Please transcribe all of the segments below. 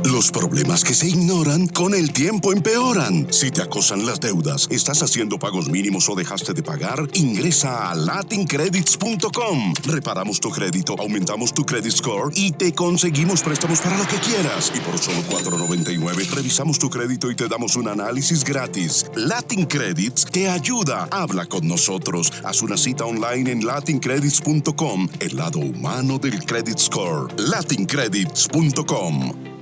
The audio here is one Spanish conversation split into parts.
Los problemas que se ignoran con el tiempo empeoran. Si te acosan las deudas, estás haciendo pagos mínimos o dejaste de pagar, ingresa a latincredits.com. Reparamos tu crédito, aumentamos tu credit score y te conseguimos préstamos para lo que quieras. Y por solo $4.99 revisamos tu crédito y te damos un análisis gratis. Latin Credits te ayuda. Habla con nosotros. Haz una cita online en latincredits.com. El lado humano del credit score. latincredits.com.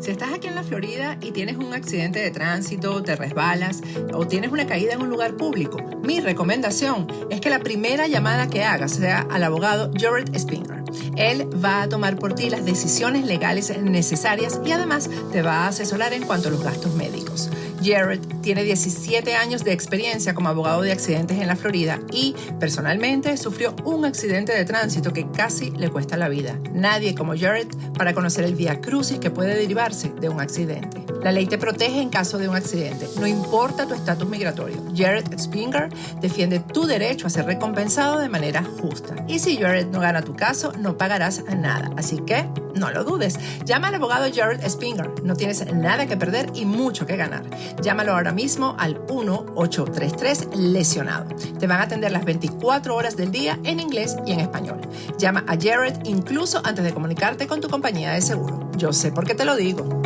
Si estás aquí en la Florida y tienes un accidente de tránsito, te resbalas o tienes una caída en un lugar público, mi recomendación es que la primera llamada que hagas sea al abogado Jared Spinger. Él va a tomar por ti las decisiones legales necesarias y además te va a asesorar en cuanto a los gastos médicos. Jared tiene 17 años de experiencia como abogado de accidentes en la Florida y personalmente sufrió un accidente de tránsito que casi le cuesta la vida. Nadie como Jared para conocer el viacrucis que puede derivarse de un accidente. La ley te protege en caso de un accidente, no importa tu estatus migratorio. Jared Spinger defiende tu derecho a ser recompensado de manera justa. Y si Jared no gana tu caso, no pagarás nada. Así que no lo dudes. Llama al abogado Jared Spinger. No tienes nada que perder y mucho que ganar. Llámalo ahora mismo al 1-833-LESIONADO. Te van a atender las 24 horas del día en inglés y en español. Llama a Jared incluso antes de comunicarte con tu compañía de seguro. Yo sé por qué te lo digo.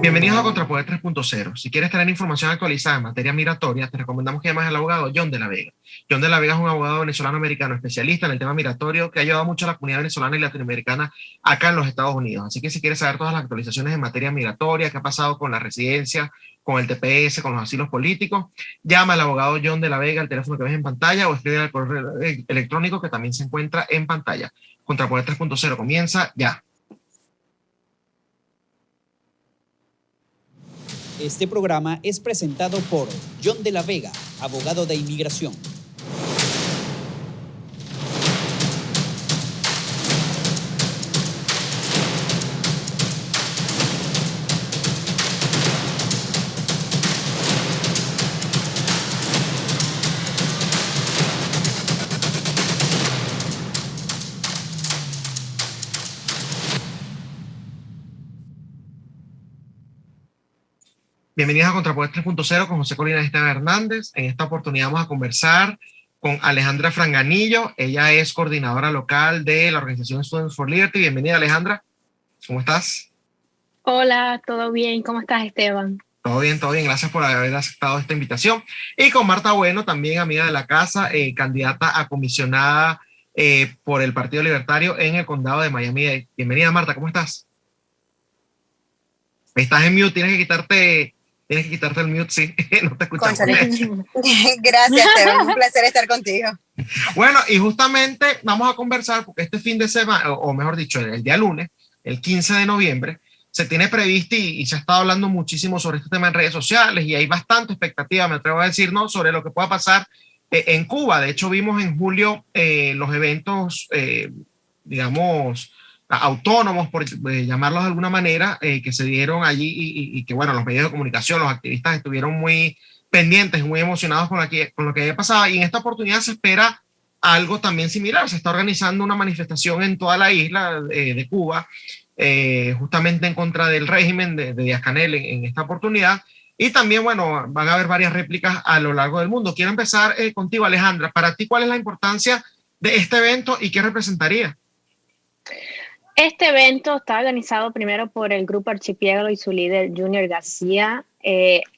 Bienvenidos a Contrapoder 3.0. Si quieres tener información actualizada en materia migratoria, te recomendamos que llames al abogado John de la Vega. John de la Vega es un abogado venezolano-americano especialista en el tema migratorio que ha ayudado mucho a la comunidad venezolana y latinoamericana acá en los Estados Unidos. Así que si quieres saber todas las actualizaciones en materia migratoria, qué ha pasado con la residencia, con el TPS, con los asilos políticos, llama al abogado John de la Vega al teléfono que ves en pantalla o escribe al correo electrónico que también se encuentra en pantalla. Contrapoder 3.0 comienza ya. Este programa es presentado por John de la Vega, abogado de inmigración. Bienvenidos a Contrapoder 3.0 con José Colina Esteban Hernández. En esta oportunidad vamos a conversar con Alejandra Franganillo. Ella es coordinadora local de la organización Students for Liberty. Bienvenida, Alejandra. ¿Cómo estás? Hola, ¿todo bien? ¿Cómo estás, Esteban? Todo bien, todo bien. Gracias por haber aceptado esta invitación. Y con Marta Bueno, también amiga de la casa, candidata a comisionada por el Partido Libertario en el condado de Miami-Dade. Bienvenida, Marta. ¿Cómo estás? Estás en mute. Tienes que quitarte el mute, sí. No te escuchamos. Gracias, Esteban. Un placer estar contigo. Bueno, y justamente vamos a conversar porque este fin de semana, o mejor dicho, el día lunes, el 15 de noviembre, se tiene previsto y se ha estado hablando muchísimo sobre este tema en redes sociales y hay bastante expectativa, me atrevo a decir, ¿no?, sobre lo que pueda pasar en Cuba. De hecho, vimos en julio los eventos, digamos, autónomos, por llamarlos de alguna manera, que se dieron allí y que, bueno, los medios de comunicación, los activistas estuvieron muy pendientes, muy emocionados con lo que había pasado. Y en esta oportunidad se espera algo también similar. Se está organizando una manifestación en toda la isla de Cuba, justamente en contra del régimen de Díaz-Canel en esta oportunidad. Y también, bueno, van a haber varias réplicas a lo largo del mundo. Quiero empezar contigo, Alejandra. Para ti, ¿cuál es la importancia de este evento y qué representaría? Este evento está organizado primero por el Grupo Archipiélago y su líder Junior García.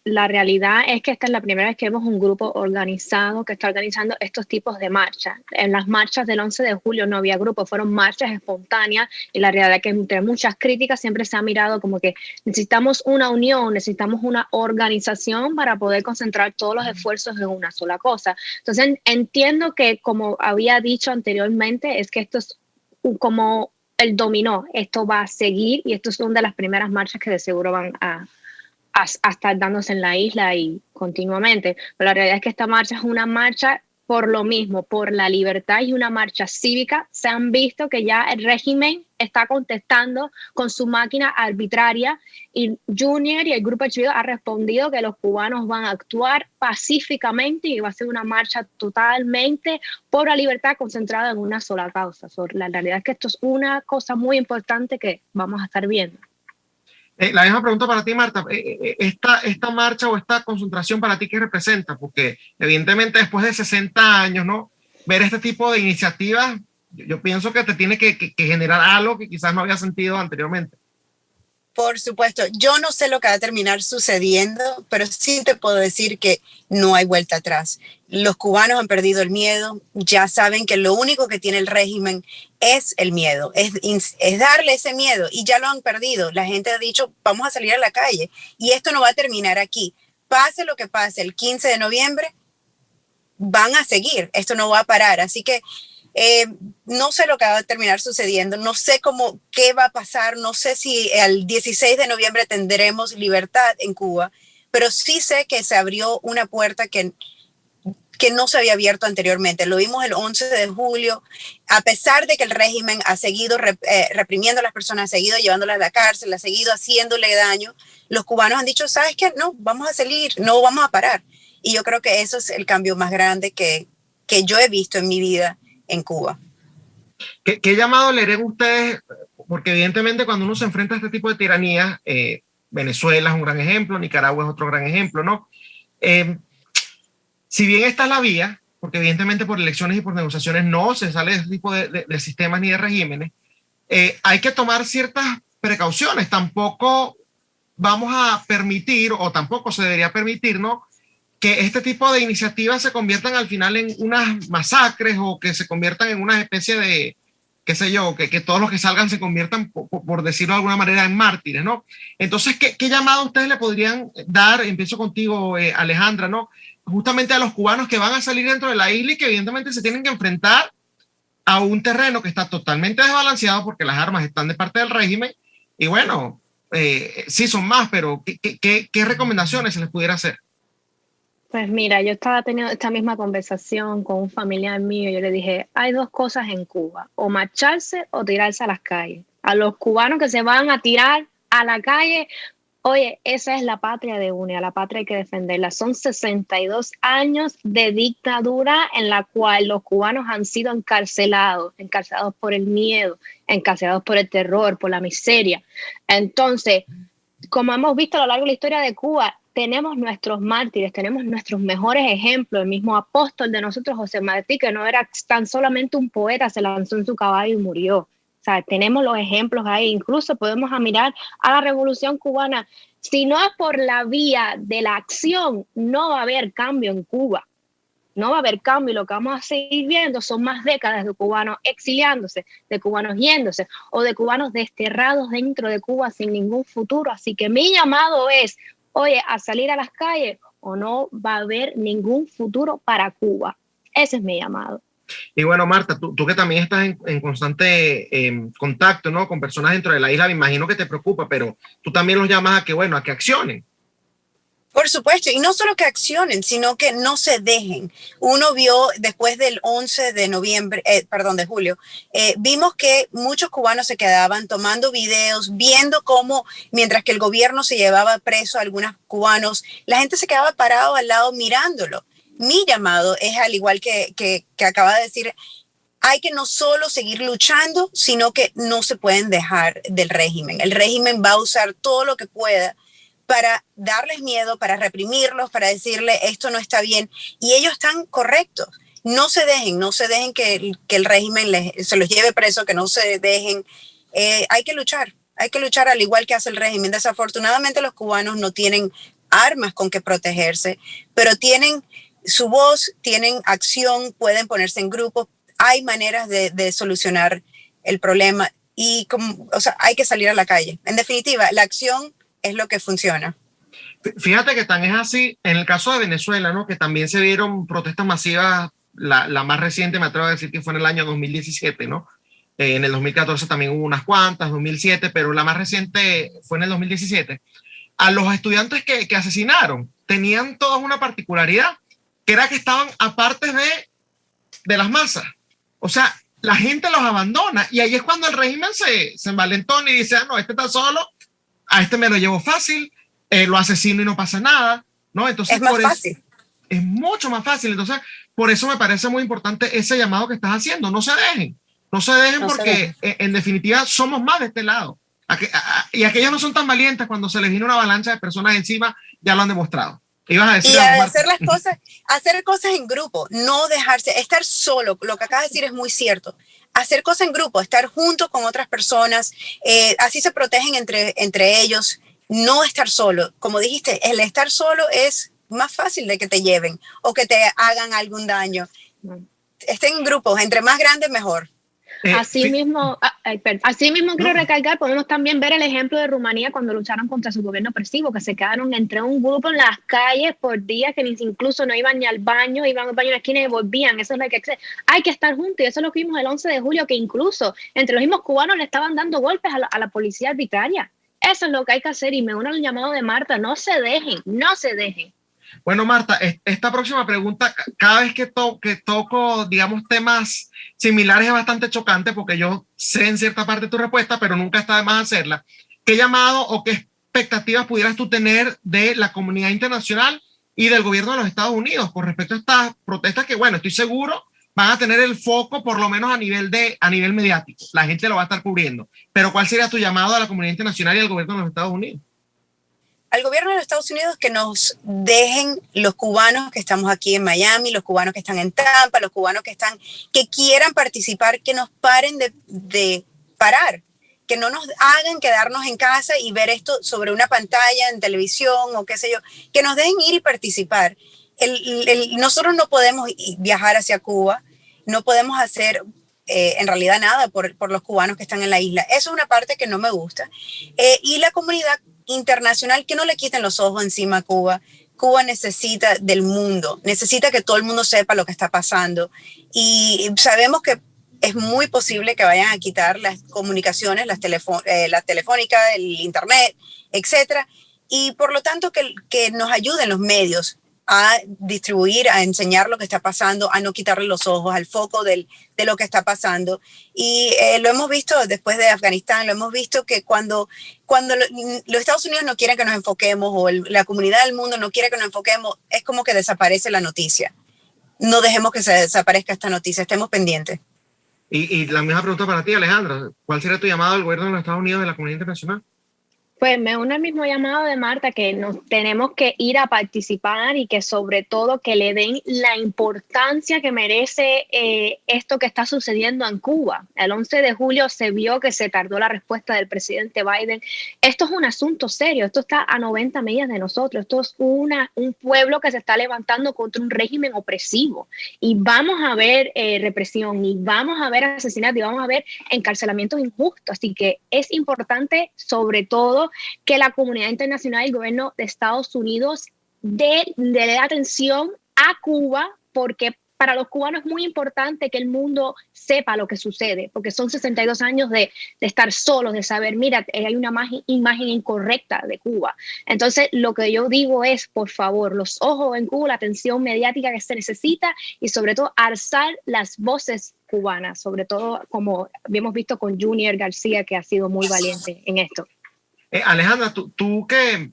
La realidad es que esta es la primera vez que vemos un grupo organizado que está organizando estos tipos de marchas. En las marchas del 11 de julio no había grupo, fueron marchas espontáneas y la realidad es que entre muchas críticas siempre se ha mirado como que necesitamos una unión, necesitamos una organización para poder concentrar todos los esfuerzos en una sola cosa. Entonces entiendo que, como había dicho anteriormente, es que esto es como el dominó, esto va a seguir y esto es una de las primeras marchas que de seguro van a estar dándose en la isla y continuamente. Pero la realidad es que esta marcha es una marcha por lo mismo, por la libertad y una marcha cívica. Se han visto que ya el régimen está contestando con su máquina arbitraria y Junior y el Grupo Archipiélago ha respondido que los cubanos van a actuar pacíficamente y va a ser una marcha totalmente por la libertad concentrada en una sola causa. La realidad es que esto es una cosa muy importante que vamos a estar viendo. La misma pregunta para ti, Marta. Esta marcha o esta concentración para ti, ¿qué representa? Porque evidentemente después de 60 años, ¿no? Ver este tipo de iniciativas, yo pienso que te tiene que generar algo que quizás no había sentido anteriormente. Por supuesto, yo no sé lo que va a terminar sucediendo, pero sí te puedo decir que no hay vuelta atrás. Los cubanos han perdido el miedo, ya saben que lo único que tiene el régimen es el miedo, es darle ese miedo y ya lo han perdido. La gente ha dicho, vamos a salir a la calle y esto no va a terminar aquí. Pase lo que pase el 15 de noviembre, van a seguir, esto no va a parar. Así que no sé lo que va a terminar sucediendo, no sé qué va a pasar, no sé si el 16 de noviembre tendremos libertad en Cuba, pero sí sé que se abrió una puerta que no se había abierto anteriormente. Lo vimos el 11 de julio, a pesar de que el régimen ha seguido reprimiendo a las personas, ha seguido llevándolas a la cárcel, ha seguido haciéndole daño, los cubanos han dicho, ¿sabes qué? No, vamos a salir, no vamos a parar. Y yo creo que eso es el cambio más grande que yo he visto en mi vida en Cuba. ¿Qué llamado le harían ustedes? Porque evidentemente cuando uno se enfrenta a este tipo de tiranías, Venezuela es un gran ejemplo, Nicaragua es otro gran ejemplo, ¿no? Si bien esta es la vía, porque evidentemente por elecciones y por negociaciones no se sale de este tipo de sistemas ni de regímenes, hay que tomar ciertas precauciones. Tampoco vamos a permitir, o tampoco se debería permitir, ¿no?, que este tipo de iniciativas se conviertan al final en unas masacres o que se conviertan en una especie de, qué sé yo, que todos los que salgan se conviertan, por decirlo de alguna manera, en mártires, ¿no? Entonces, ¿qué llamado ustedes le podrían dar? Empiezo contigo, Alejandra, ¿no? Justamente a los cubanos que van a salir dentro de la isla y que evidentemente se tienen que enfrentar a un terreno que está totalmente desbalanceado porque las armas están de parte del régimen y bueno, sí son más, pero ¿qué recomendaciones se les pudiera hacer? Pues mira, yo estaba teniendo esta misma conversación con un familiar mío. Yo le dije, hay dos cosas en Cuba, o marcharse o tirarse a las calles. A los cubanos que se van a tirar a la calle, oye, esa es la patria de UNE, a la patria hay que defenderla. Son 62 años de dictadura en la cual los cubanos han sido encarcelados por el miedo, encarcelados por el terror, por la miseria. Entonces, como hemos visto a lo largo de la historia de Cuba, tenemos nuestros mártires, tenemos nuestros mejores ejemplos. El mismo apóstol de nosotros, José Martí, que no era tan solamente un poeta, se lanzó en su caballo y murió. O sea, tenemos los ejemplos ahí. Incluso podemos mirar a la Revolución Cubana. Si no es por la vía de la acción, no va a haber cambio en Cuba. No va a haber cambio y lo que vamos a seguir viendo son más décadas de cubanos exiliándose, de cubanos yéndose o de cubanos desterrados dentro de Cuba sin ningún futuro. Así que mi llamado es, oye, a salir a las calles o no va a haber ningún futuro para Cuba. Ese es mi llamado. Y bueno, Marta, tú que también estás en constante contacto, ¿no?, con personas dentro de la isla, me imagino que te preocupa, pero tú también los llamas a que, bueno, a que accionen. Por supuesto, y no solo que accionen, sino que no se dejen. Uno vio después del 11 de julio, vimos que muchos cubanos se quedaban tomando videos, viendo cómo, mientras que el gobierno se llevaba preso a algunos cubanos, la gente se quedaba parado al lado mirándolo. Mi llamado es, al igual que acaba de decir, hay que no solo seguir luchando, sino que no se pueden dejar del régimen. El régimen va a usar todo lo que pueda para darles miedo, para reprimirlos, para decirle esto no está bien. Y ellos están correctos. No se dejen que el régimen se los lleve preso, que no se dejen. Hay que luchar al igual que hace el régimen. Desafortunadamente los cubanos no tienen armas con que protegerse, pero tienen su voz, tienen acción, pueden ponerse en grupos. Hay maneras de solucionar el problema y hay que salir a la calle. En definitiva, la acción es lo que funciona. Fíjate que tan es así en el caso de Venezuela, ¿no?, que también se vieron protestas masivas. La más reciente, me atrevo a decir que fue en el año 2017, ¿no? En el 2014 también hubo unas cuantas, 2007, pero la más reciente fue en el 2017. A los estudiantes que asesinaron tenían todos una particularidad, que era que estaban aparte de de las masas. O sea, la gente los abandona y ahí es cuando el régimen se envalentona y dice, no, este está solo, a este me lo llevo fácil, lo asesino y no pasa nada, ¿no? Entonces, es más fácil. Es mucho más fácil. Entonces, por eso me parece muy importante ese llamado que estás haciendo. No se dejen porque en definitiva somos más de este lado. Y aquellos no son tan valientes cuando se les viene una avalancha de personas encima, ya lo han demostrado. Ibas a decir y hacer cosas en grupo, no dejarse, estar solo, lo que acabas de decir es muy cierto. Hacer cosas en grupo, estar junto con otras personas, así se protegen entre ellos, no estar solo. Como dijiste, el estar solo es más fácil de que te lleven o que te hagan algún daño. Estén en grupos, entre más grandes mejor. Asimismo, quiero recalcar, podemos también ver el ejemplo de Rumanía cuando lucharon contra su gobierno opresivo, que se quedaron entre un grupo en las calles por días que incluso no iban ni al baño, iban al baño en la esquina y volvían. Eso es lo que hay que estar juntos, y eso es lo que vimos el 11 de julio, que incluso entre los mismos cubanos le estaban dando golpes a la policía arbitraria. Eso es lo que hay que hacer, y me uno al llamado de Marta, no se dejen. Bueno, Marta, esta próxima pregunta, cada vez que toco, digamos, temas similares es bastante chocante porque yo sé en cierta parte tu respuesta, pero nunca está de más hacerla. ¿Qué llamado o qué expectativas pudieras tú tener de la comunidad internacional y del gobierno de los Estados Unidos con respecto a estas protestas que, bueno, estoy seguro van a tener el foco por lo menos a nivel mediático? La gente lo va a estar cubriendo. Pero ¿cuál sería tu llamado a la comunidad internacional y al gobierno de los Estados Unidos? Al gobierno de los Estados Unidos que nos dejen los cubanos que estamos aquí en Miami, los cubanos que están en Tampa, los cubanos que quieran participar, que nos paren de parar, que no nos hagan quedarnos en casa y ver esto sobre una pantalla en televisión o qué sé yo, que nos dejen ir y participar. Nosotros no podemos viajar hacia Cuba, no podemos hacer en realidad nada por los cubanos que están en la isla. Eso es una parte que no me gusta. Y la comunidad internacional, que no le quiten los ojos encima a Cuba. Cuba necesita del mundo, necesita que todo el mundo sepa lo que está pasando, y sabemos que es muy posible que vayan a quitar las comunicaciones, la telefónica, el internet, etcétera, y por lo tanto que nos ayuden los medios a distribuir, a enseñar lo que está pasando, a no quitarle los ojos al foco de lo que está pasando. Y lo hemos visto después de Afganistán, lo hemos visto que cuando los Estados Unidos no quieren que nos enfoquemos, o la comunidad del mundo no quiere que nos enfoquemos, es como que desaparece la noticia. No dejemos que se desaparezca esta noticia, estemos pendientes. Y la misma pregunta para ti, Alejandra. ¿Cuál sería tu llamado al gobierno de los Estados Unidos y de la comunidad internacional? Pues me une el mismo llamado de Marta, que nos tenemos que ir a participar y que sobre todo que le den la importancia que merece esto que está sucediendo en Cuba. El 11 de julio se vio que se tardó la respuesta del presidente Biden. Esto es un asunto serio, esto está a 90 millas de nosotros, esto es un pueblo que se está levantando contra un régimen opresivo, y vamos a ver represión, y vamos a ver asesinatos, y vamos a ver encarcelamientos injustos. Así que es importante, sobre todo, que la comunidad internacional y el gobierno de Estados Unidos dé atención a Cuba, porque para los cubanos es muy importante que el mundo sepa lo que sucede, porque son 62 años de estar solos, de saber, mira, hay una imagen incorrecta de Cuba. Entonces, lo que yo digo es, por favor, los ojos en Cuba, la atención mediática que se necesita, y sobre todo alzar las voces cubanas, sobre todo como hemos visto con Junior García, que ha sido muy valiente en esto. Alejandra, tú que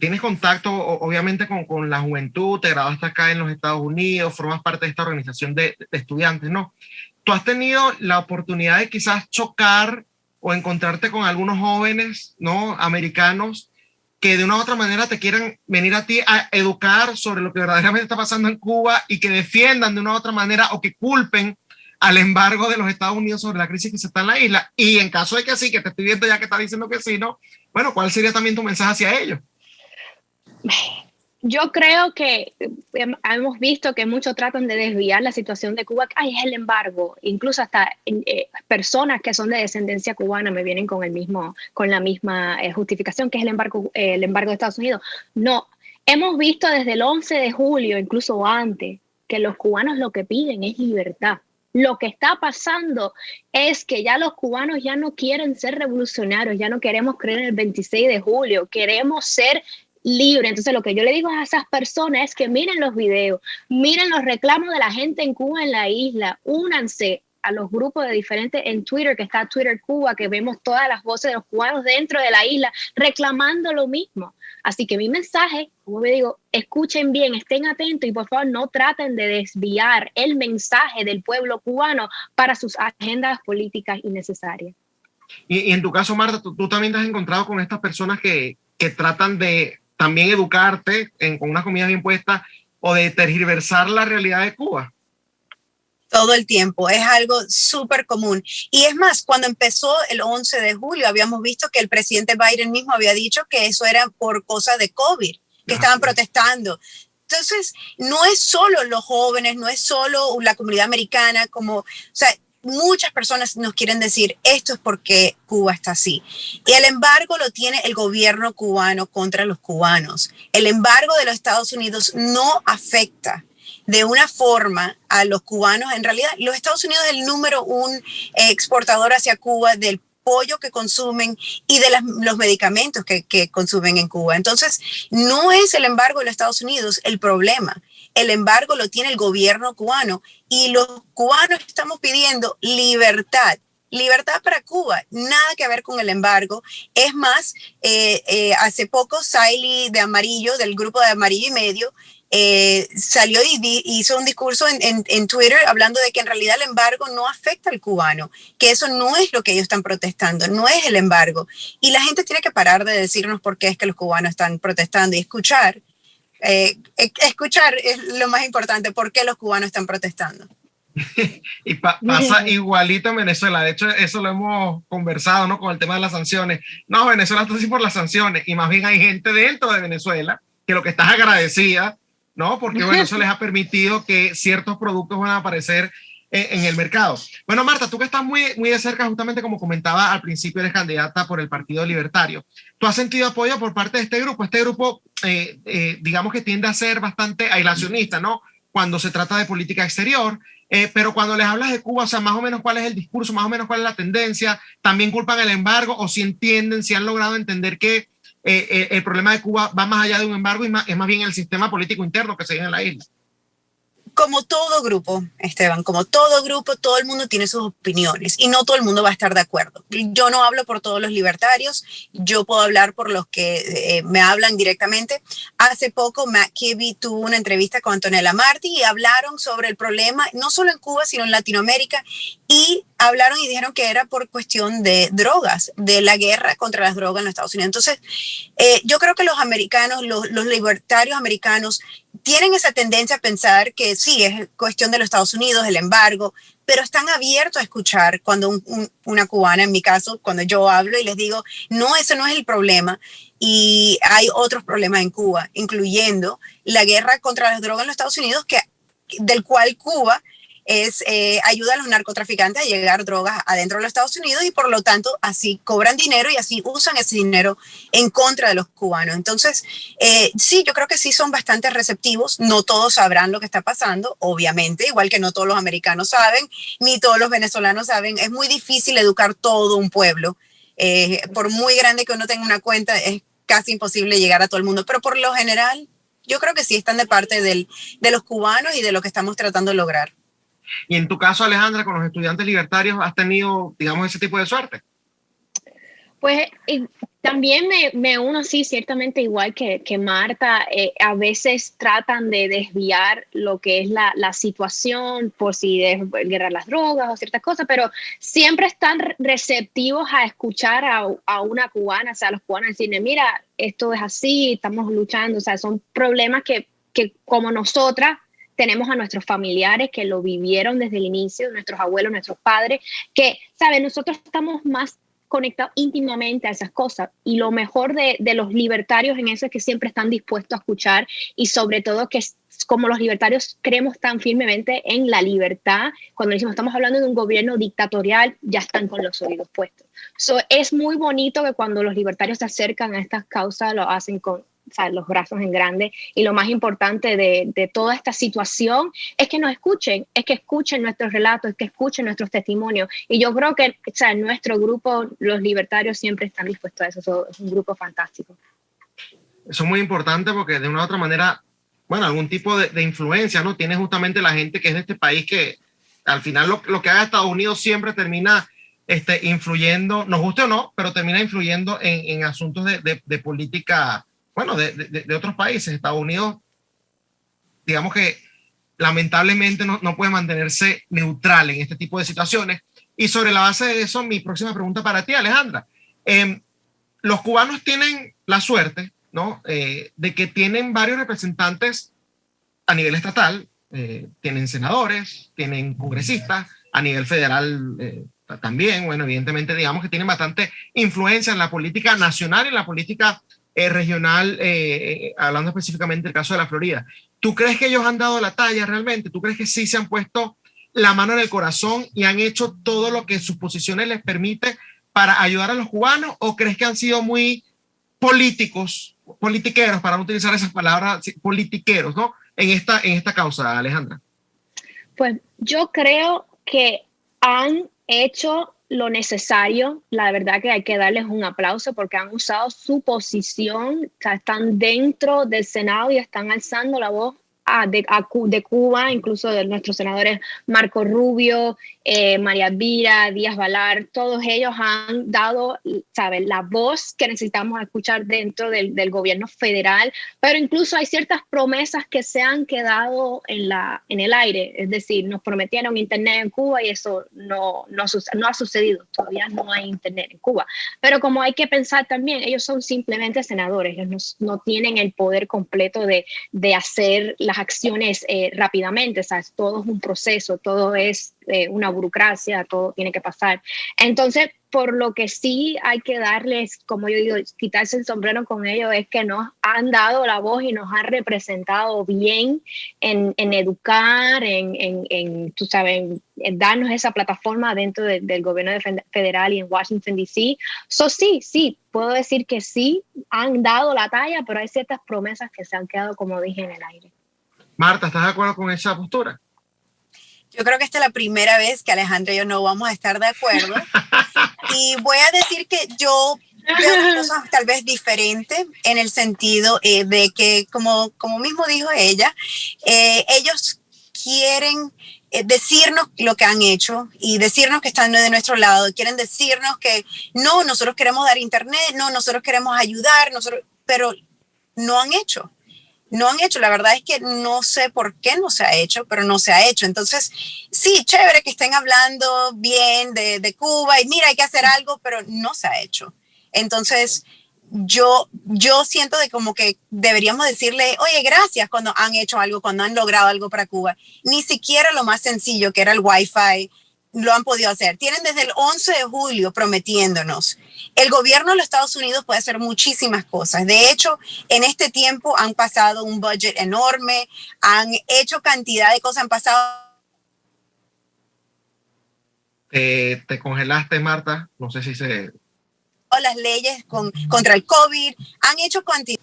tienes contacto obviamente con la juventud, te graduaste acá en los Estados Unidos, formas parte de esta organización de estudiantes, ¿no? ¿Tú has tenido la oportunidad de quizás chocar o encontrarte con algunos jóvenes, ¿no?, americanos que de una u otra manera te quieran venir a ti a educar sobre lo que verdaderamente está pasando en Cuba y que defiendan de una u otra manera o que culpen al embargo de los Estados Unidos sobre la crisis que se está en la isla? Y en caso de que sí, que te estoy viendo ya que estás diciendo que sí, ¿no? Bueno, ¿cuál sería también tu mensaje hacia ellos? Yo creo que hemos visto que muchos tratan de desviar la situación de Cuba. Ay, es el embargo. Incluso hasta personas que son de descendencia cubana me vienen con la misma justificación, que es el embargo de Estados Unidos. No, hemos visto desde el 11 de julio, incluso antes, que los cubanos lo que piden es libertad. Lo que está pasando es que ya los cubanos ya no quieren ser revolucionarios, ya no queremos creer en el 26 de julio, queremos ser libre. Entonces lo que yo le digo a esas personas es que miren los videos, miren los reclamos de la gente en Cuba, en la isla, únanse a los grupos de diferentes en Twitter, que está Twitter Cuba, que vemos todas las voces de los cubanos dentro de la isla reclamando lo mismo. Así que mi mensaje, como me digo, escuchen bien, estén atentos y por favor no traten de desviar el mensaje del pueblo cubano para sus agendas políticas innecesarias. Y en tu caso, Marta, tú también te has encontrado con estas personas que tratan de también educarte con unas comidas bien puestas o de tergiversar la realidad de Cuba. Todo el tiempo, es algo súper común. Y es más, cuando empezó el 11 de julio, habíamos visto que el presidente Biden mismo había dicho que eso era por cosas de COVID, que estaban protestando. Entonces, no es solo los jóvenes, no es solo la comunidad americana, muchas personas nos quieren decir, esto es porque Cuba está así. Y el embargo lo tiene el gobierno cubano contra los cubanos. El embargo de los Estados Unidos no afecta de una forma a los cubanos. En realidad, los Estados Unidos es el número 1 exportador hacia Cuba del pollo que consumen y de los medicamentos que consumen en Cuba. Entonces, no es el embargo de los Estados Unidos el problema. El embargo lo tiene el gobierno cubano y los cubanos estamos pidiendo libertad. Libertad para Cuba, nada que ver con el embargo. Es más, hace poco Saily de Amarillo, del grupo de Amarillo y Medio, salió y hizo un discurso en Twitter hablando de que en realidad el embargo no afecta al cubano, que eso no es lo que ellos están protestando, no es el embargo. Y la gente tiene que parar de decirnos por qué es que los cubanos están protestando y escuchar. Escuchar es lo más importante, por qué los cubanos están protestando. Y pasa igualito en Venezuela. De hecho, eso lo hemos conversado, ¿no? Con el tema de las sanciones. No, Venezuela está así por las sanciones y más bien hay gente dentro de Venezuela que lo que está es agradecida, ¿no? Porque bueno, eso les ha permitido que ciertos productos van a aparecer en el mercado. Bueno, Marta, tú que estás muy de cerca, justamente como comentaba al principio, eres candidata por el Partido Libertario. ¿Tú has sentido apoyo por parte de este grupo? Este grupo, digamos que tiende a ser bastante aislacionista, ¿no? Cuando se trata de política exterior, pero cuando les hablas de Cuba, o sea, más o menos cuál es el discurso, más o menos cuál es la tendencia, ¿también culpan el embargo o si entienden, si han logrado entender que el problema de Cuba va más allá de un embargo y es más bien el sistema político interno que se vive en la isla? Como todo grupo, Esteban, como todo grupo, todo el mundo tiene sus opiniones y no todo el mundo va a estar de acuerdo. Yo no hablo por todos los libertarios, yo puedo hablar por los que me hablan directamente. Hace poco Matt Kibbe tuvo una entrevista con Antonella Martí y hablaron sobre el problema, no solo en Cuba, sino en Latinoamérica, y hablaron y dijeron que era por cuestión de drogas, de la guerra contra las drogas en los Estados Unidos. Entonces, yo creo que los americanos, los libertarios americanos, tienen esa tendencia a pensar que sí, es cuestión de los Estados Unidos, el embargo, pero están abiertos a escuchar cuando una cubana, en mi caso, cuando yo hablo y les digo, no, ese no es el problema. Y hay otros problemas en Cuba, incluyendo la guerra contra las drogas en los Estados Unidos, del cual Cuba ayuda a los narcotraficantes a llegar drogas adentro de los Estados Unidos y por lo tanto así cobran dinero y así usan ese dinero en contra de los cubanos. Entonces, sí, yo creo que sí son bastante receptivos. No todos sabrán lo que está pasando, obviamente, igual que no todos los americanos saben, ni todos los venezolanos saben. Es muy difícil educar todo un pueblo. Por muy grande que uno tenga una cuenta, es casi imposible llegar a todo el mundo, pero por lo general, yo creo que sí están de parte de los cubanos y de lo que estamos tratando de lograr. Y en tu caso, Alejandra, con los estudiantes libertarios, ¿has tenido, digamos, ese tipo de suerte? Pues también me uno, sí, ciertamente igual que Marta, a veces tratan de desviar lo que es la situación por si es guerra a las drogas o ciertas cosas, pero siempre están receptivos a escuchar a una cubana, o sea, a los cubanos decirle, mira, esto es así, estamos luchando, o sea, son problemas que como nosotras, tenemos a nuestros familiares que lo vivieron desde el inicio, nuestros abuelos, nuestros padres, que, ¿saben? Nosotros estamos más conectados íntimamente a esas cosas y lo mejor de los libertarios en eso es que siempre están dispuestos a escuchar y sobre todo que como los libertarios creemos tan firmemente en la libertad, cuando decimos estamos hablando de un gobierno dictatorial, ya están con los oídos puestos. Es muy bonito que cuando los libertarios se acercan a estas causas lo hacen con los brazos en grande y lo más importante de toda esta situación es que nos escuchen, es que escuchen nuestros relatos, es que escuchen nuestros testimonios y yo creo que nuestro grupo, los libertarios siempre están dispuestos a eso, es un grupo fantástico. Eso es muy importante porque de una u otra manera, bueno, algún tipo de influencia, ¿no? Tiene justamente la gente que es de este país que al final lo que haga Estados Unidos siempre termina influyendo, nos guste o no, pero termina influyendo en asuntos de política, bueno, de otros países. Estados Unidos, digamos que lamentablemente no puede mantenerse neutral en este tipo de situaciones. Y sobre la base de eso, mi próxima pregunta para ti, Alejandra. Los cubanos tienen la suerte, ¿no? De que tienen varios representantes a nivel estatal, tienen senadores, tienen congresistas, a nivel federal también, bueno, evidentemente digamos que tienen bastante influencia en la política nacional y en la política regional, hablando específicamente del caso de la Florida. ¿Tú crees que ellos han dado la talla realmente? ¿Tú crees que sí se han puesto la mano en el corazón y han hecho todo lo que sus posiciones les permite para ayudar a los cubanos? ¿O crees que han sido muy politiqueros, para no utilizar esas palabras, politiqueros, ¿no? En esta causa, Alejandra. Pues yo creo que han hecho lo necesario. La verdad que hay que darles un aplauso porque han usado su posición, o sea, están dentro del Senado y están alzando la voz de Cuba, incluso de nuestros senadores Marco Rubio, María Elvira, Díaz Balar, todos ellos han dado, ¿sabes?, la voz que necesitamos escuchar dentro del gobierno federal, pero incluso hay ciertas promesas que se han quedado en el aire, es decir, nos prometieron internet en Cuba y eso no ha sucedido, todavía no hay internet en Cuba, pero como hay que pensar también, ellos son simplemente senadores, ellos no tienen el poder completo de hacer las acciones rápidamente, ¿sabes? Todo es un proceso, todo es una burocracia, todo tiene que pasar. Entonces, por lo que sí hay que darles, como yo digo, quitarse el sombrero con ellos, es que nos han dado la voz y nos han representado bien en educar, tú sabes, en darnos esa plataforma dentro del gobierno federal y en Washington, D.C. Sí, puedo decir que sí, han dado la talla, pero hay ciertas promesas que se han quedado, como dije, en el aire. Marta, ¿estás de acuerdo con esa postura? Yo creo que esta es la primera vez que Alejandra y yo no vamos a estar de acuerdo. Y voy a decir que yo veo las cosas tal vez diferente en el sentido de que, como mismo dijo ella, ellos quieren decirnos lo que han hecho y decirnos que están de nuestro lado. Quieren decirnos que no, nosotros queremos dar internet, no, nosotros queremos ayudar, pero no han hecho. No han hecho, la verdad es que no sé por qué no se ha hecho, pero no se ha hecho. Entonces, sí, chévere que estén hablando bien de Cuba y mira, hay que hacer algo, pero no se ha hecho. Entonces, yo siento de como que deberíamos decirle, oye, gracias cuando han hecho algo, cuando han logrado algo para Cuba. Ni siquiera lo más sencillo, que era el Wi-Fi, lo han podido hacer. Tienen desde el 11 de julio prometiéndonos. El gobierno de los Estados Unidos puede hacer muchísimas cosas. De hecho, en este tiempo han pasado un budget enorme, han hecho cantidad de cosas, han pasado... Te congelaste, Marta. No sé si se... las leyes contra el COVID, han hecho cantidad...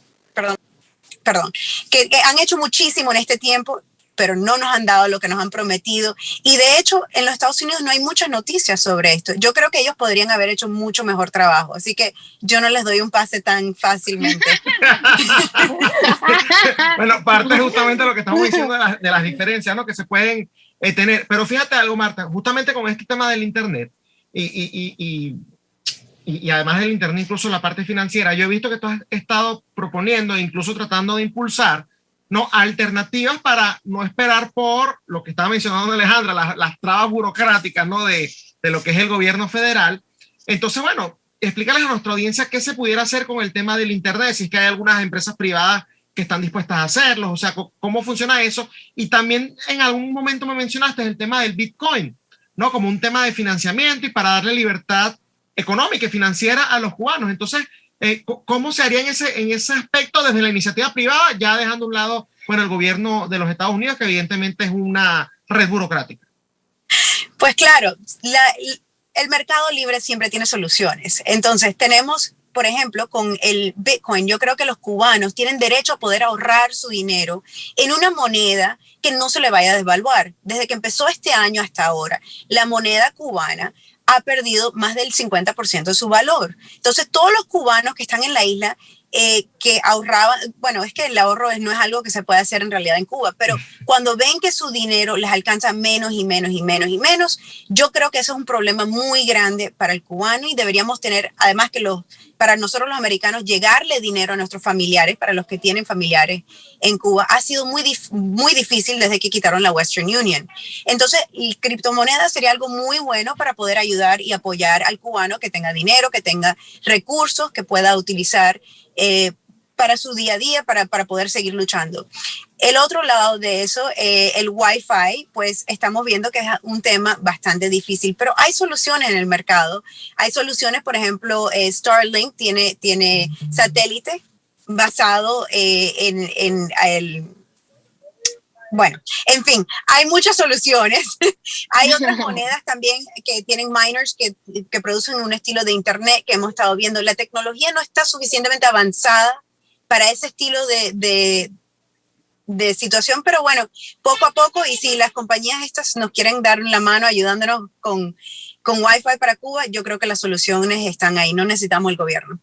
Perdón, que han hecho muchísimo en este tiempo, pero no nos han dado lo que nos han prometido. Y de hecho, en los Estados Unidos no hay muchas noticias sobre esto. Yo creo que ellos podrían haber hecho mucho mejor trabajo. Así que yo no les doy un pase tan fácilmente. Bueno, parte justamente de lo que estamos diciendo de las diferencias, ¿no?, que se pueden tener. Pero fíjate algo, Marta, justamente con este tema del Internet y además del Internet, incluso la parte financiera, yo he visto que tú has estado proponiendo e incluso tratando de impulsar, ¿no?, alternativas para no esperar por lo que estaba mencionando Alejandra, las trabas burocráticas, ¿no?, de lo que es el gobierno federal. Entonces, bueno, explícales a nuestra audiencia qué se pudiera hacer con el tema del Internet, si es que hay algunas empresas privadas que están dispuestas a hacerlo, o sea, cómo funciona eso. Y también en algún momento me mencionaste el tema del Bitcoin, ¿no?, como un tema de financiamiento y para darle libertad económica y financiera a los cubanos. Entonces, ¿cómo se haría en ese aspecto desde la iniciativa privada, ya dejando a un lado, bueno, el gobierno de los Estados Unidos, que evidentemente es una red burocrática? Pues claro, el mercado libre siempre tiene soluciones. Entonces tenemos, por ejemplo, con el Bitcoin, yo creo que los cubanos tienen derecho a poder ahorrar su dinero en una moneda que no se le vaya a devaluar. Desde que empezó este año hasta ahora, la moneda cubana ha perdido más del 50% de su valor. Entonces, todos los cubanos que están en la isla que ahorraban, bueno, es que el ahorro no es algo que se puede hacer en realidad en Cuba, pero cuando ven que su dinero les alcanza menos y menos y menos y menos, yo creo que eso es un problema muy grande para el cubano y deberíamos tener, además que para nosotros los americanos, llegarle dinero a nuestros familiares, para los que tienen familiares en Cuba, ha sido muy difícil desde que quitaron la Western Union. Entonces, la criptomoneda sería algo muy bueno para poder ayudar y apoyar al cubano que tenga dinero, que tenga recursos, que pueda utilizar para su día a día, para poder seguir luchando. El otro lado de eso, el Wi-Fi, pues estamos viendo que es un tema bastante difícil, pero hay soluciones en el mercado. Hay soluciones, por ejemplo, Starlink tiene satélite basado en el... Bueno, en fin, hay muchas soluciones. Hay otras monedas también que tienen miners que producen un estilo de internet que hemos estado viendo. La tecnología no está suficientemente avanzada para ese estilo de situación, pero bueno, poco a poco, y si las compañías estas nos quieren dar la mano ayudándonos con Wi-Fi para Cuba, yo creo que las soluciones están ahí, no necesitamos el gobierno.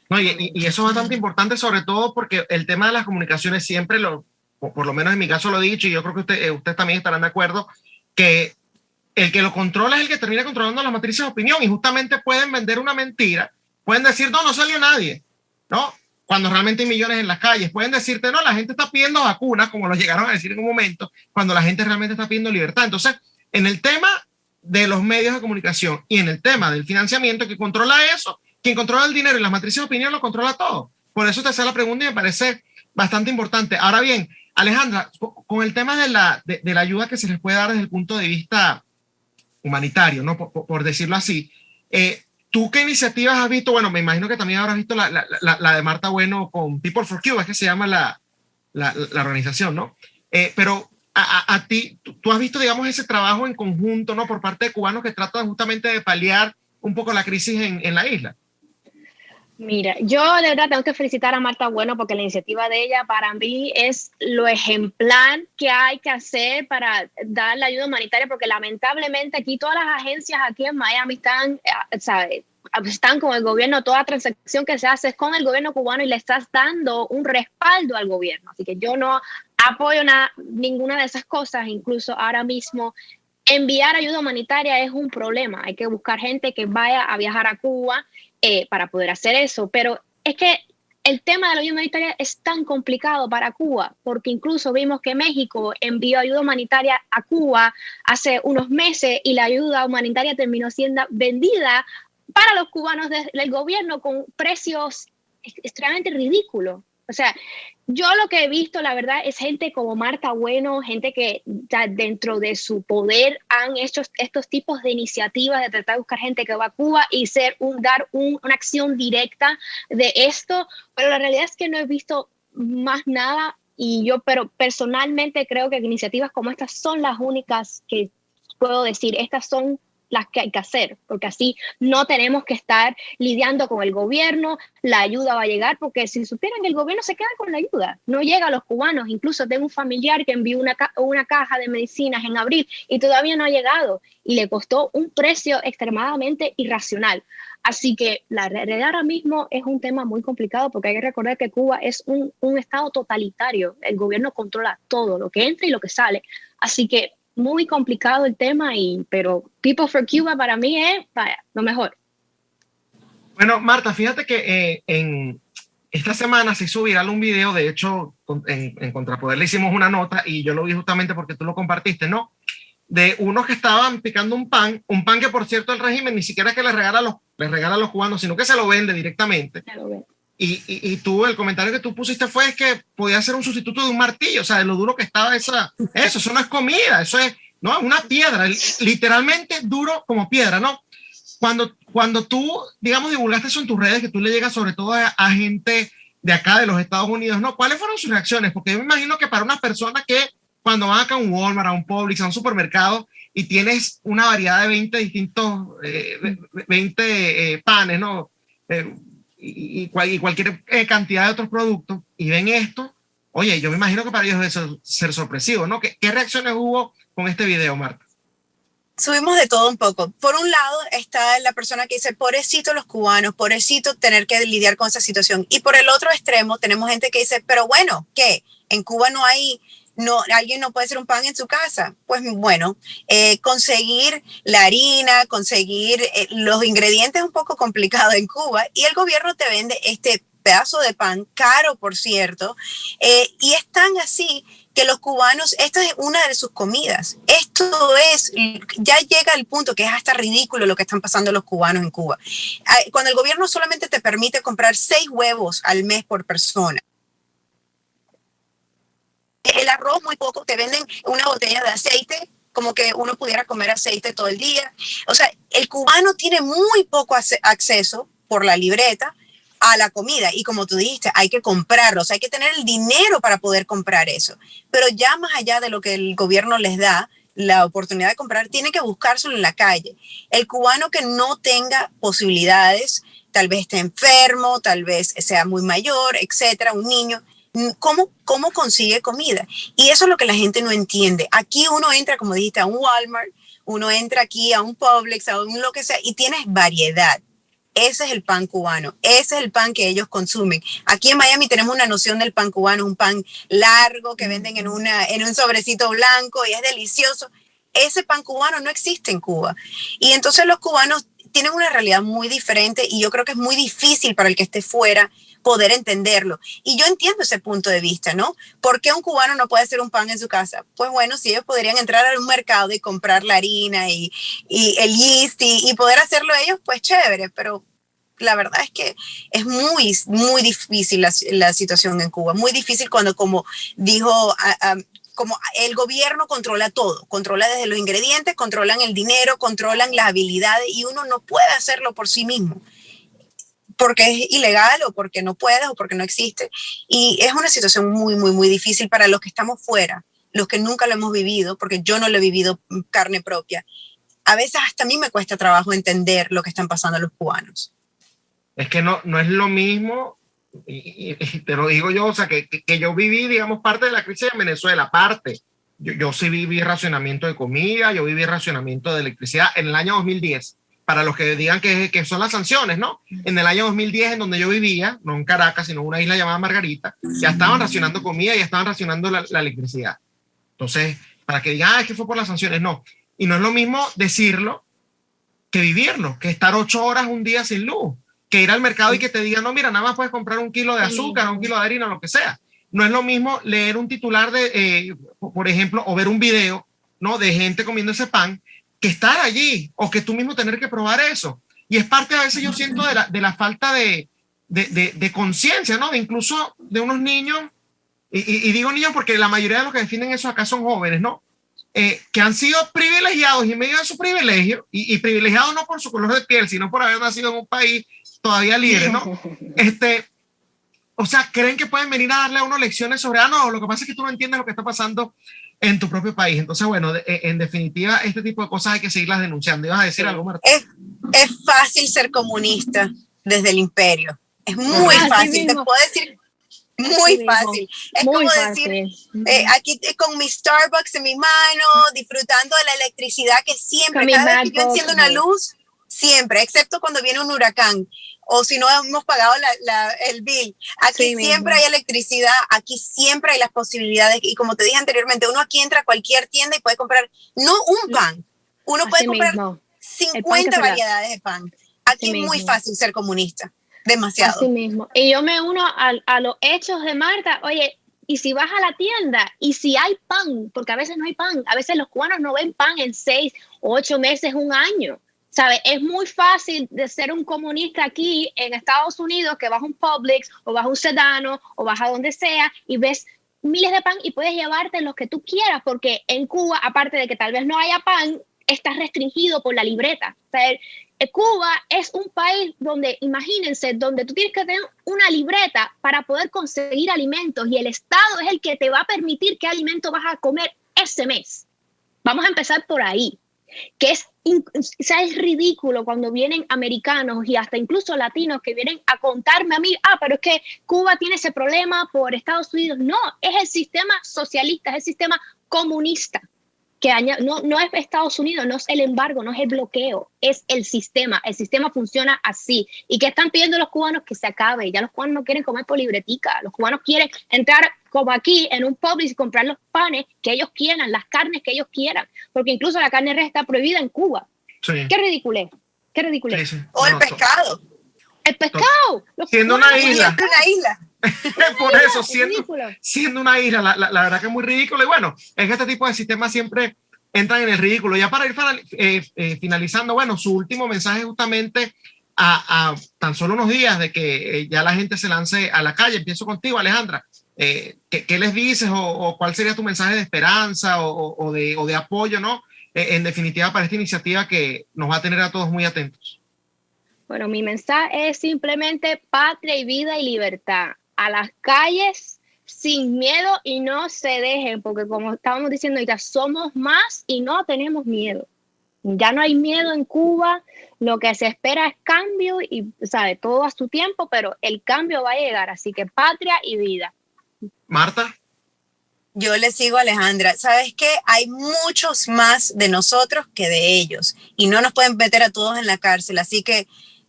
No, y eso es bastante importante, sobre todo porque el tema de las comunicaciones siempre por lo menos en mi caso lo he dicho, y yo creo que ustedes también estarán de acuerdo, que el que lo controla es el que termina controlando las matrices de opinión, y justamente pueden vender una mentira, pueden decir, no salió nadie, ¿no? Cuando realmente hay millones en las calles, pueden decirte, no, la gente está pidiendo vacunas, como lo llegaron a decir en un momento, cuando la gente realmente está pidiendo libertad. Entonces, en el tema de los medios de comunicación y en el tema del financiamiento, que controla eso, quien controla el dinero y las matrices de opinión lo controla todo. Por eso te hacía la pregunta y me parece bastante importante. Ahora bien, Alejandra, con el tema de la ayuda que se les puede dar desde el punto de vista humanitario, ¿no? Por decirlo así, ¿tú qué iniciativas has visto? Bueno, me imagino que también habrás visto la de Marta Bueno con People for Cuba, es que se llama la organización, ¿no? Pero a ti, tú has visto, digamos, ese trabajo en conjunto, ¿no? Por parte de cubanos que tratan justamente de paliar un poco la crisis en la isla. Mira, yo de verdad tengo que felicitar a Marta Bueno porque la iniciativa de ella para mí es lo ejemplar que hay que hacer para dar la ayuda humanitaria, porque lamentablemente aquí todas las agencias aquí en Miami están, ¿sabes? Están con el gobierno, toda transacción que se hace es con el gobierno cubano y le estás dando un respaldo al gobierno. Así que yo no apoyo ninguna de esas cosas. Incluso ahora mismo enviar ayuda humanitaria es un problema. Hay que buscar gente que vaya a viajar a Cuba para poder hacer eso. Pero es que el tema de la ayuda humanitaria es tan complicado para Cuba, porque incluso vimos que México envió ayuda humanitaria a Cuba hace unos meses y la ayuda humanitaria terminó siendo vendida para los cubanos del gobierno con precios extremadamente ridículos. O sea, yo lo que he visto, la verdad, es gente como Marta Bueno, gente que dentro de su poder han hecho estos tipos de iniciativas de tratar de buscar gente que va a Cuba y dar una acción directa de esto, pero la realidad es que no he visto más nada pero personalmente creo que iniciativas como estas son las únicas que puedo decir, estas son las que hay que hacer, porque así no tenemos que estar lidiando con el gobierno, la ayuda va a llegar, porque si supieran que el gobierno se queda con la ayuda, no llega a los cubanos. Incluso tengo un familiar que envió una caja de medicinas en abril y todavía no ha llegado y le costó un precio extremadamente irracional. Así que la realidad ahora mismo es un tema muy complicado porque hay que recordar que Cuba es un estado totalitario, el gobierno controla todo, lo que entra y lo que sale, así que muy complicado el tema, pero People for Cuba para mí es lo mejor. Bueno, Marta, fíjate que en esta semana se hizo viral un video, de hecho en Contrapoder le hicimos una nota y yo lo vi justamente porque tú lo compartiste, ¿no? De unos que estaban picando un pan que por cierto el régimen ni siquiera que les regala a los cubanos, sino que se lo vende directamente. Se lo vende. Y tú, el comentario que tú pusiste fue que podía ser un sustituto de un martillo, o sea, de lo duro que estaba eso no es comida, eso es, ¿no? Una piedra, literalmente duro como piedra, ¿no? Cuando tú, digamos, divulgaste eso en tus redes, que tú le llegas sobre todo a gente de acá, de los Estados Unidos, ¿no? ¿Cuáles fueron sus reacciones? Porque yo me imagino que para una persona que cuando van acá a un Walmart, a un Publix, a un supermercado, y tienes una variedad de 20 distintos, 20 panes, ¿no? Y cualquier cantidad de otros productos, y ven esto, oye, yo me imagino que para ellos debe ser sorpresivo, ¿no? ¿Qué reacciones hubo con este video, Marta? Subimos de todo un poco. Por un lado está la persona que dice, pobrecito los cubanos, pobrecito tener que lidiar con esa situación. Y por el otro extremo tenemos gente que dice, pero bueno, ¿qué? En Cuba alguien no puede hacer un pan en su casa. Pues bueno, conseguir la harina, conseguir los ingredientes es un poco complicado en Cuba y el gobierno te vende este pedazo de pan, caro por cierto, y es tan así que los cubanos, esta es una de sus comidas. Ya llega al punto que es hasta ridículo lo que están pasando los cubanos en Cuba. Cuando el gobierno solamente te permite comprar 6 huevos al mes por persona. El arroz muy poco, te venden una botella de aceite, como que uno pudiera comer aceite todo el día. O sea, el cubano tiene muy poco acceso por la libreta a la comida y como tú dijiste, hay que comprarlos, hay que tener el dinero para poder comprar eso. Pero ya más allá de lo que el gobierno les da, la oportunidad de comprar, tiene que buscárselo en la calle. El cubano que no tenga posibilidades, tal vez esté enfermo, tal vez sea muy mayor, etcétera, un niño, ¿cómo consigue comida? Y eso es lo que la gente no entiende. Aquí uno entra, como dijiste, a un Walmart, uno entra aquí a un Publix, a un lo que sea, y tienes variedad. Ese es el pan cubano, ese es el pan que ellos consumen. Aquí en Miami tenemos una noción del pan cubano, un pan largo que venden en un sobrecito blanco y es delicioso. Ese pan cubano no existe en Cuba. Y entonces los cubanos tienen una realidad muy diferente y yo creo que es muy difícil para el que esté fuera poder entenderlo. Y yo entiendo ese punto de vista, ¿no? ¿Por qué un cubano no puede hacer un pan en su casa? Pues bueno, si ellos podrían entrar a un mercado y comprar la harina y el yeast y poder hacerlo ellos, pues chévere, pero la verdad es que es muy, muy difícil la situación en Cuba. Muy difícil cuando, como dijo, como el gobierno controla todo, controla desde los ingredientes, controlan el dinero, controlan las habilidades y uno no puede hacerlo por sí mismo. Porque es ilegal o porque no puedes o porque no existe. Y es una situación muy, muy, muy difícil para los que estamos fuera, los que nunca lo hemos vivido, porque yo no lo he vivido carne propia. A veces hasta a mí me cuesta trabajo entender lo que están pasando los cubanos. Es que no es lo mismo, y te lo digo yo, o sea, que yo viví, digamos, parte de la crisis en Venezuela, parte. Yo sí viví racionamiento de comida, yo viví racionamiento de electricidad en el año 2010. Para los que digan que son las sanciones, ¿no? En el año 2010, en donde yo vivía, no en Caracas, sino en una isla llamada Margarita, ya estaban racionando comida, ya estaban racionando la electricidad. Entonces, para que digan, es que fue por las sanciones, no. Y no es lo mismo decirlo que vivirlo, que estar 8 horas un día sin luz, que ir al mercado y que te digan, no, mira, nada más puedes comprar 1 kilo de azúcar, 1 kilo de harina, lo que sea. No es lo mismo leer un titular por ejemplo, o ver un video, ¿no? De gente comiendo ese pan, que estar allí o que tú mismo tener que probar eso. Y es parte a veces yo siento de la falta de conciencia, ¿no? Incluso de unos niños, y digo niños porque la mayoría de los que defienden eso acá son jóvenes, ¿no? Que han sido privilegiados y en medio de su privilegio, y privilegiados no por su color de piel, sino por haber nacido en un país todavía libre, ¿no? O sea, creen que pueden venir a darle a uno lecciones sobre, no, lo que pasa es que tú no entiendes lo que está pasando en tu propio país. Entonces, bueno, en definitiva, este tipo de cosas hay que seguirlas denunciando. ¿Ibas a decir algo, Marta? Es fácil ser comunista desde el imperio. Es muy fácil, te puedo decir, muy fácil. Es muy como fácil. Decir, aquí con mi Starbucks en mi mano, disfrutando de la electricidad que siempre, cada vez que yo enciendo una luz, siempre, excepto cuando viene un huracán o si no hemos pagado el bill. Aquí siempre hay electricidad, aquí siempre hay las posibilidades y como te dije anteriormente, uno aquí entra a cualquier tienda y puede comprar, no un pan, uno puede comprar 50 variedades de pan. Aquí es muy fácil ser comunista, demasiado. Así mismo. Y yo me uno a los hechos de Marta, oye, y si vas a la tienda y si hay pan, porque a veces no hay pan, a veces los cubanos no ven pan en 6 o 8 meses, un año. ¿Sabes? Es muy fácil de ser un comunista aquí en Estados Unidos, que vas a un Publix o vas a un Sedano o vas a donde sea y ves miles de pan y puedes llevarte lo que tú quieras, porque en Cuba, aparte de que tal vez no haya pan, estás restringido por la libreta. O sea, Cuba es un país donde, imagínense, donde tú tienes que tener una libreta para poder conseguir alimentos y el Estado es el que te va a permitir qué alimento vas a comer ese mes. Vamos a empezar por ahí. Que es ridículo cuando vienen americanos y hasta incluso latinos que vienen a contarme a mí, pero es que Cuba tiene ese problema por Estados Unidos. No, es el sistema socialista, es el sistema comunista. no es Estados Unidos, no es el embargo, no es el bloqueo, es el sistema funciona así. ¿Y qué están pidiendo los cubanos? Que se acabe. Ya los cubanos no quieren comer por libretica, los cubanos quieren entrar como aquí en un Publix y comprar los panes que ellos quieran, las carnes que ellos quieran, porque incluso la carne res está prohibida en Cuba. Sí. Qué ridículo. Sí, sí. O el pescado. El pescado. Siendo una isla. Por eso, es siendo una isla, la verdad que es muy ridículo. Y bueno, es que este tipo de sistemas siempre entran en el ridículo. Ya para ir finalizando, bueno, su último mensaje justamente a tan solo unos días de que ya la gente se lance a la calle. Empiezo contigo, Alejandra. ¿Qué les dices o cuál sería tu mensaje de esperanza o de apoyo, ¿no? En definitiva, para esta iniciativa que nos va a tener a todos muy atentos. Bueno, mi mensaje es simplemente patria y vida y libertad. A las calles sin miedo y no se dejen, porque como estábamos diciendo ahorita, somos más y no tenemos miedo. Ya no hay miedo en Cuba, lo que se espera es cambio y, sabe, todo a su tiempo, pero el cambio va a llegar, así que patria y vida. Marta. Yo le sigo a Alejandra. ¿Sabes qué? Hay muchos más de nosotros que de ellos y no nos pueden meter a todos en la cárcel, así que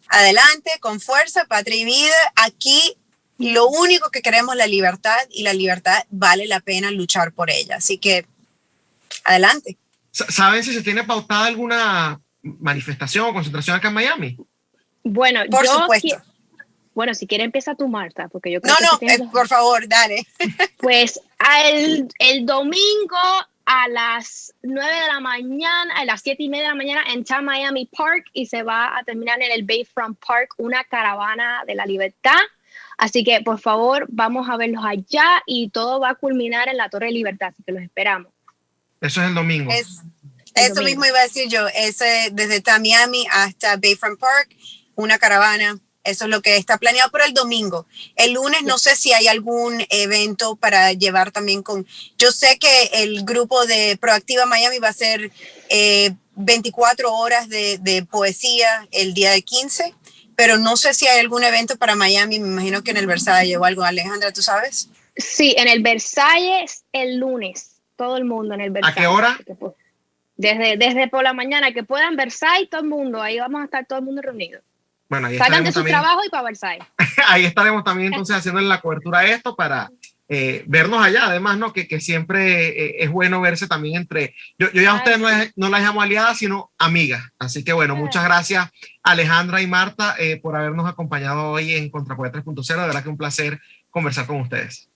adelante, con fuerza, patria y vida. Aquí lo único que queremos es la libertad y la libertad vale la pena luchar por ella. Así que adelante. ¿Saben si se tiene pautada alguna manifestación o concentración acá en Miami? Bueno, por supuesto. Bueno, si quiere empieza tú, Marta, porque yo creo por favor, dale. Pues el domingo a las 9 de la mañana, a las 7:30 de la mañana en Town Miami Park, y se va a terminar en el Bayfront Park una caravana de la libertad. Así que, por favor, vamos a verlos allá y todo va a culminar en la Torre de Libertad, así que los esperamos. Eso es el domingo. Eso mismo iba a decir yo, desde Town Miami hasta Bayfront Park, una caravana. Eso es lo que está planeado para el domingo. El lunes no sé si hay algún evento para llevar también con... Yo sé que el grupo de Proactiva Miami va a hacer 24 horas de poesía el día de 15, pero no sé si hay algún evento para Miami. Me imagino que en el Versalles o algo. Alejandra, ¿tú sabes? Sí, en el Versalles el lunes. Todo el mundo en el Versalles. ¿A qué hora? Desde por la mañana, que puedan Versalles, todo el mundo. Ahí vamos a estar todo el mundo reunido. Bueno, ahí salgan de su trabajo y para Versailles. Ahí estaremos también entonces haciendo la cobertura de esto para vernos allá. Además, ¿no? Que siempre es bueno verse también entre... Yo ya a ustedes no las llamo aliadas, sino amigas. Así que bueno, muchas gracias Alejandra y Marta por habernos acompañado hoy en Contrapoder 3.0. De verdad que un placer conversar con ustedes.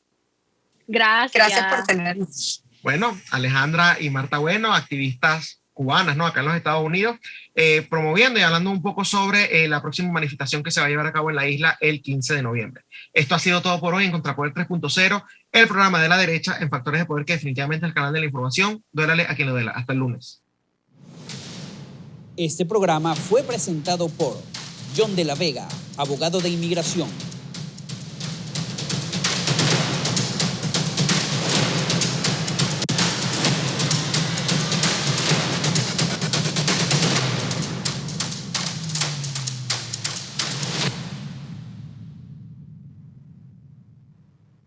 Gracias. Gracias por tenernos. Bueno, Alejandra y Marta Bueno, activistas cubanas, ¿no? Acá en los Estados Unidos, promoviendo y hablando un poco sobre la próxima manifestación que se va a llevar a cabo en la isla el 15 de noviembre. Esto ha sido todo por hoy en Contrapoder 3.0, el programa de la derecha en Factores de Poder, que definitivamente es el canal de la información. Duélale a quien lo duela. Hasta el lunes. Este programa fue presentado por John de la Vega, abogado de inmigración.